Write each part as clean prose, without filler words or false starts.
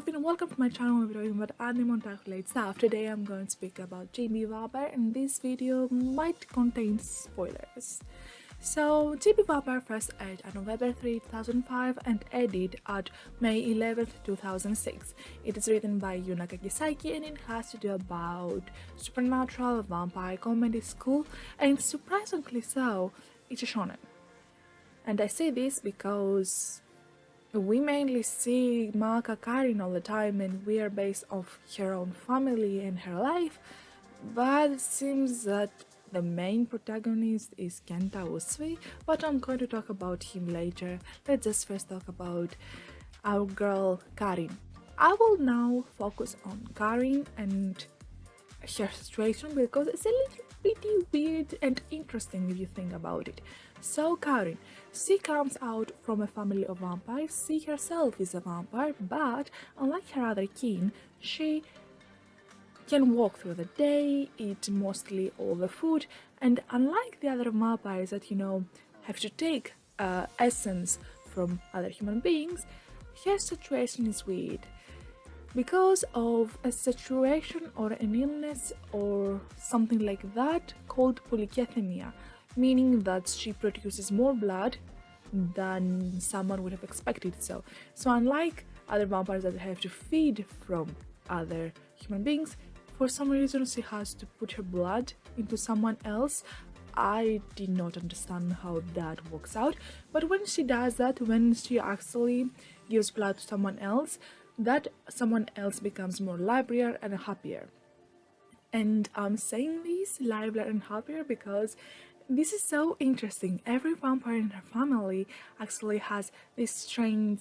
Sophie and welcome to my channel. We're talking about anime and related stuff. Today I'm going to speak about Chibi and this video might contain spoilers. So, Chibi first aired on November 3, 2005 and ended at May 11, 2006. It is written by Yuna Kagisaki and it has to do about supernatural vampire comedy school, and surprisingly so, it's a shonen. And I say this because we mainly see Maaka Karin all the time and we are based off her own family and her life, but it seems that the main protagonist is Kenta Usui, but I'm going to talk about him later. Let's just first talk about our girl Karin. I will now focus on Karin and her situation because it's a little pretty weird and interesting if you think about it. So Karin, she comes out from a family of vampires. She herself is a vampire, but unlike her other kin, she can walk through the day, eat mostly all the food, and unlike the other vampires that have to take essence from other human beings, her situation is weird because of a situation or an illness or something like that called polycythemia, meaning that she produces more blood than someone would have expected. So unlike other vampires that have to feed from other human beings, for some reason she has to put her blood into someone else. I did not understand how that works out, but when she does that, when she actually gives blood to someone else, that someone else becomes more livelier and happier. And I'm saying this, livelier and happier, because this is so interesting. Every vampire in her family actually has this strange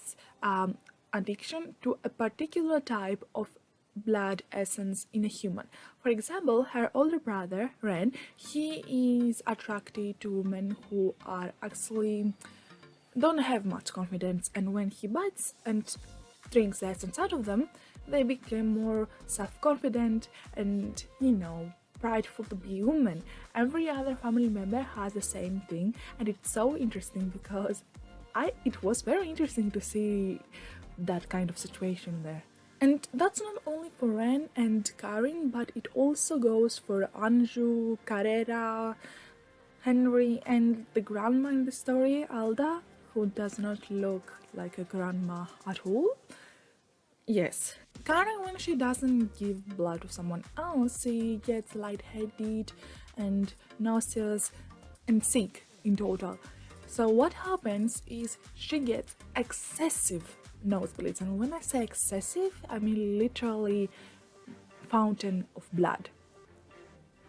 addiction to a particular type of blood essence in a human. For example, her older brother, Ren, he is attracted to women who are actually don't have much confidence, and when he bites and drinks the essence out of them, they become more self-confident and, prideful to be human. Every other family member has the same thing, and it's so interesting because it was very interesting to see that kind of situation there. And that's not only for Ren and Karin, but it also goes for Anju, Carrera, Henry, and the grandma in the story, Alda, who does not look like a grandma at all. Yes, Karin, when she doesn't give blood to someone else, she gets lightheaded and nauseous and sick in total. So what happens is she gets excessive nosebleeds, and when I say excessive, I mean literally fountain of blood.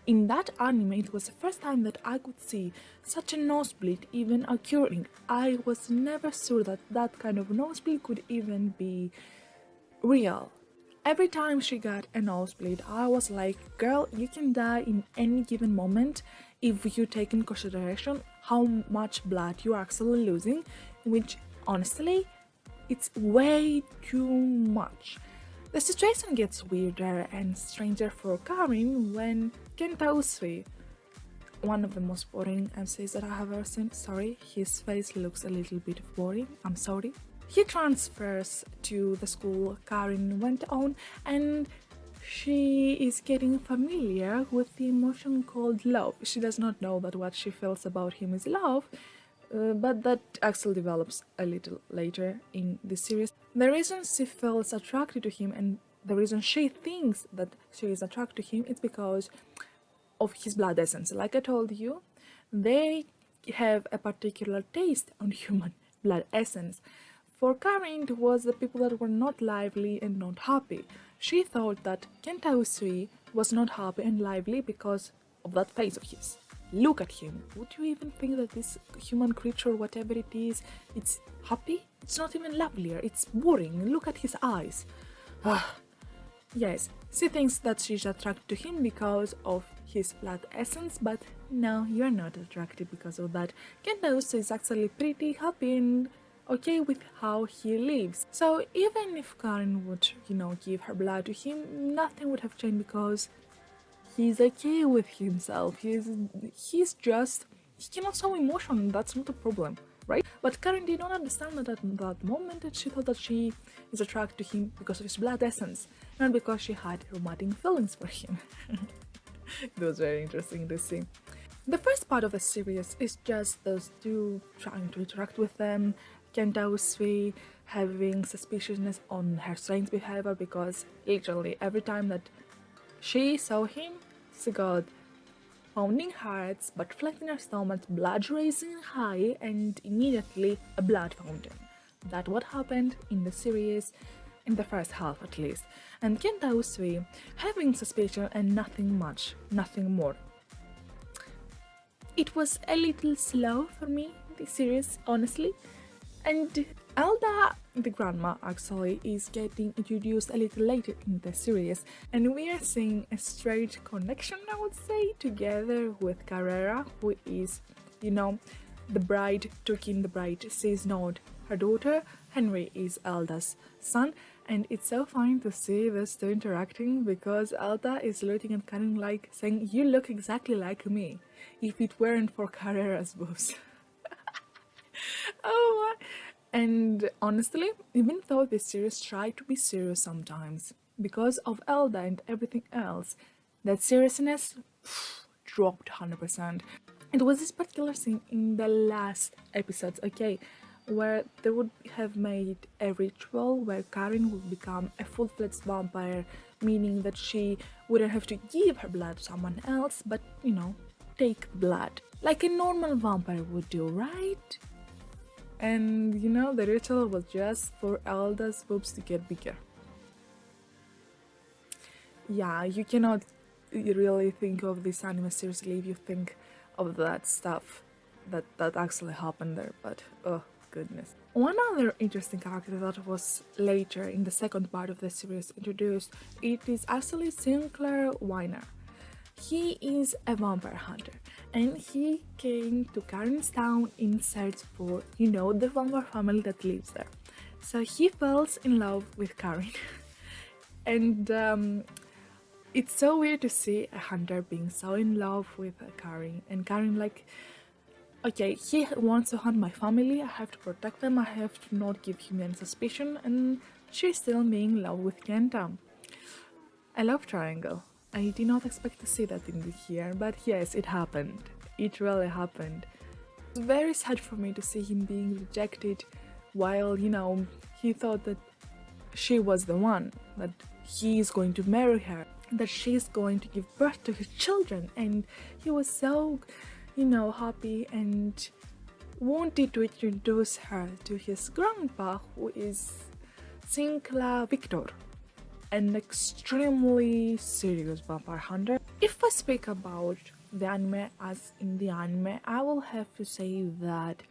In that anime, it was the first time that I could see such a nosebleed even occurring. I was never sure that that kind of nosebleed could even be real. Every time she got a nosebleed, I was like, girl, you can die in any given moment if you take in consideration how much blood you're actually losing, which honestly, it's way too much. The situation gets weirder and stranger for Karin when Kenta Usui, one of the most boring MCs that I have ever seen, sorry, his face looks a little bit boring, I'm sorry. He transfers to the school Karin went on, and she is getting familiar with the emotion called love. She does not know that what she feels about him is love, but that actually develops a little later in the series. The reason she feels attracted to him and the reason she thinks that she is attracted to him is because of his blood essence. Like I told you, they have a particular taste on human blood essence. For Karin, it was the people that were not lively and not happy. She thought that Kenta Usui was not happy and lively because of that face of his. Look at him. Would you even think that this human creature, whatever it is, it's happy? It's not even lovelier, it's boring. Look at his eyes. Yes, she thinks that she's attracted to him because of his blood essence, but no, you're not attracted because of that. Kenta Usui is actually pretty happy and okay with how he lives. So even if Karin would, give her blood to him, nothing would have changed because he's okay with himself. He cannot show emotion, that's not a problem, right? But Karin did not understand that at that moment, and she thought that she is attracted to him because of his blood essence, not because she had romantic feelings for him. It was very interesting to see. The first part of the series is just those two trying to interact with them, Kenta Usui having suspiciousness on her strange behavior because literally every time that she saw him, she got pounding hearts, butterflies in her stomach, blood rising high, and immediately a blood fountain. That's what happened in the series, in the first half at least. And Kenta Usui having suspicion and nothing much, nothing more. It was a little slow for me, this series, honestly. And Alda, the grandma, actually is getting introduced a little later in the series, and we are seeing a straight connection, I would say, together with Carrera, who is, the bride, took in the bride. She's not her daughter. Henry is Alda's son, and it's so fun to see these two interacting because Alda is looking at Karin like saying, "You look exactly like me, if it weren't for Carrera's boobs." Oh, and honestly, even though this series tried to be serious sometimes, because of Elda and everything else, that seriousness dropped 100%. It was this particular scene in the last episodes, okay, where they would have made a ritual where Karin would become a full-fledged vampire, meaning that she wouldn't have to give her blood to someone else, but, take blood. Like a normal vampire would do, right? And the ritual was just for Elda's boobs to get bigger. Yeah, you cannot really think of this anime seriously if you think of that stuff that actually happened there, but oh goodness. One other interesting character that was later in the second part of the series introduced, it is actually Sinclair Weiner. He is a vampire hunter, and he came to Karin's town in search for, the vampire family that lives there. So he falls in love with Karin. And it's so weird to see a hunter being so in love with Karin, and Karin like, okay, he wants to hunt my family, I have to protect them, I have to not give him any suspicion, and she's still being in love with Kenta. A love triangle. I did not expect to see that in here, but yes, it happened. It really happened. It was very sad for me to see him being rejected while, he thought that she was the one, that he is going to marry her, that she's going to give birth to his children, and he was so, happy and wanted to introduce her to his grandpa, who is Sinclair Victor, an extremely serious vampire hunter. If I speak about the anime as in the anime, I will have to say that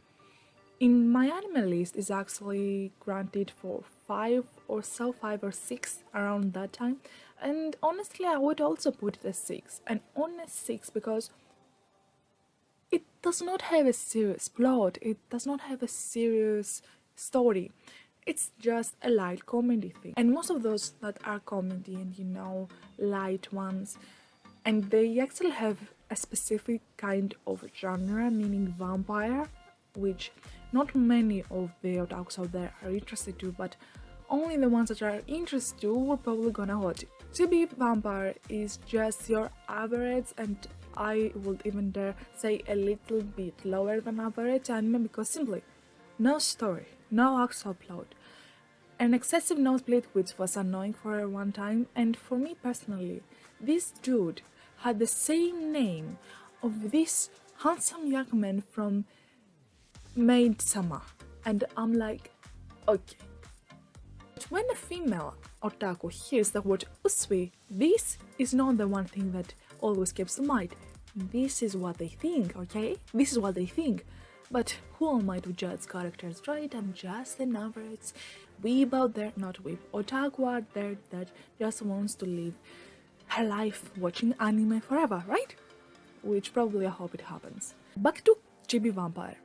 in my anime list is actually granted for 5 or 6 around that time, and honestly I would also put it as 6, an honest 6, because it does not have a serious plot, it does not have a serious story. It's just a light comedy thing, and most of those that are comedy and light ones, and they actually have a specific kind of genre, meaning vampire, which not many of the otakus out there are interested to, but only the ones that are interested to will probably gonna watch it. Chibi vampire is just your average, and I would even dare say a little bit lower than average anime, because simply no story, no actual plot, an excessive nosebleed which was annoying for one time, and for me personally, this dude had the same name of this handsome young man from Maid-sama, and I'm like, okay. But when a female otaku hears the word Usui, this is not the one thing that always keeps to mind. This is what they think, okay? This is what they think. But who am I to judge characters, right? I'm just an average weeb out there, not weeb, otaku out there that just wants to live her life watching anime forever, right? Which probably I hope it happens. Back to Chibi Vampire.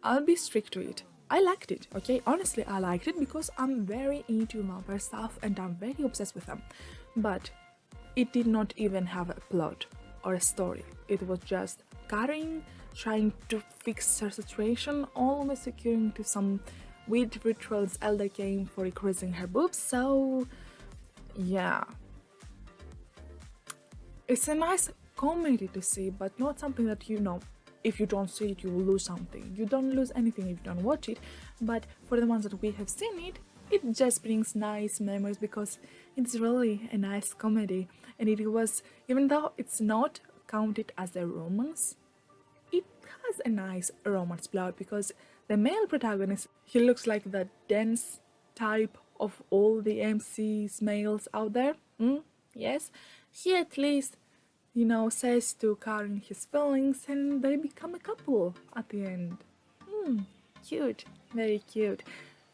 I'll be strict to it. I liked it, okay? Honestly, I liked it because I'm very into vampire stuff and I'm very obsessed with them. But it did not even have a plot or a story. It was just Karin trying to fix her situation, always securing to some weird rituals Elder came for increasing her boobs. So yeah, it's a nice comedy to see, but not something that if you don't see it you will lose something. You don't lose anything if you don't watch it, but for the ones that we have seen it, it just brings nice memories because it's really a nice comedy. And it was, even though it's not counted as a romance, it has a nice romance plot because the male protagonist, he looks like the dense type of all the MC's males out there. Yes, he at least says to Karin his feelings and they become a couple at the end. Cute, very cute.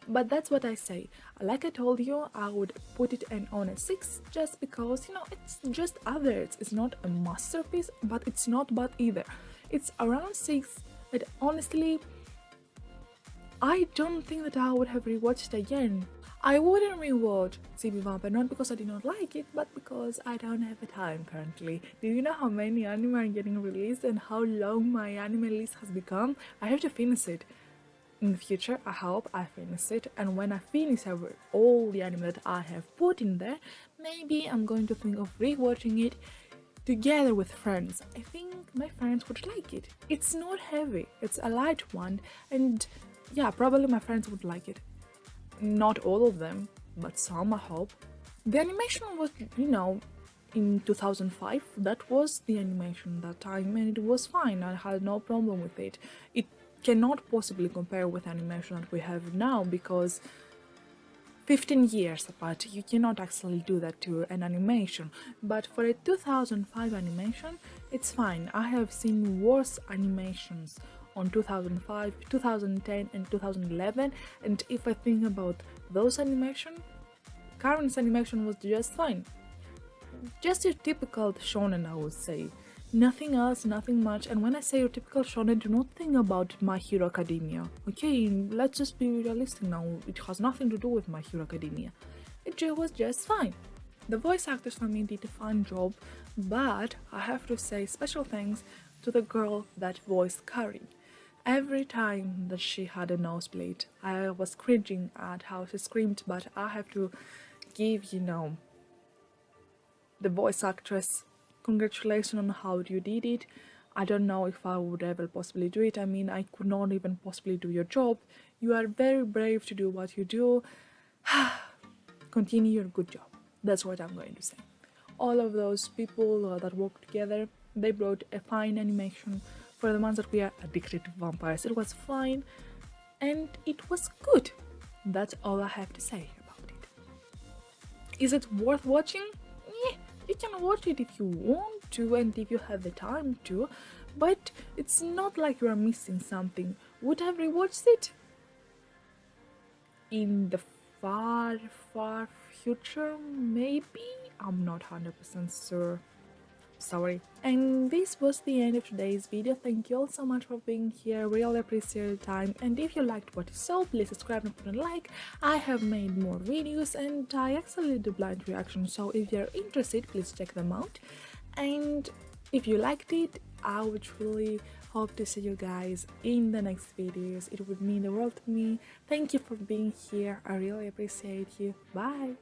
But that's what I say. Like I told you, I would put it on a 6 just because, it's just average. It's not a masterpiece, but it's not bad either. It's around 6, and honestly, I don't think that I would have rewatched it again. I wouldn't rewatch Chibi Vampire, not because I did not like it, but because I don't have the time currently. Do you know how many anime are getting released and how long my anime list has become? I have to finish it. In the future, I hope I finish it, and when I finish all the anime that I have put in there, maybe I'm going to think of rewatching it together with friends. I think my friends would like it. It's not heavy, it's a light one, and yeah, probably my friends would like it. Not all of them, but some, I hope. The animation was, in 2005, that was the animation that time, and it was fine. I had no problem with it. It cannot possibly compare with animation that we have now because 15 years apart, you cannot actually do that to an animation. But for a 2005 animation, it's fine. I have seen worse animations on 2005, 2010 and 2011, and if I think about those animation, Karin's animation was just fine. Just your typical shonen, I would say. Nothing else, nothing much. And when I say your typical shonen, do not think about My Hero Academia. Okay, let's just be realistic now. It has nothing to do with My Hero Academia. It was just fine. The voice actors for me did a fine job, but I have to say special thanks to the girl that voiced Karin. Every time that she had a nosebleed, I was cringing at how she screamed, but I have to give, the voice actress congratulations on how you did it. I don't know if I would ever possibly do it. I mean, I could not even possibly do your job. You are very brave to do what you do. Continue your good job. That's what I'm going to say. All of those people that work together, they brought a fine animation. For the ones that we are addicted to vampires, it was fine and it was good. That's all I have to say about it. Is it worth watching? Yeah, you can watch it if you want to and if you have the time to, but it's not like you are missing something. Would I have rewatched it? In the far future, maybe? I'm not 100% sure. Sorry. And this was the end of today's video. Thank you all so much for being here. Really appreciate your time. And if you liked what you saw, please subscribe and put a like. I have made more videos and I actually do blind reactions. So if you're interested, please check them out. And if you liked it, I would really hope to see you guys in the next videos. It would mean the world to me. Thank you for being here. I really appreciate you. Bye.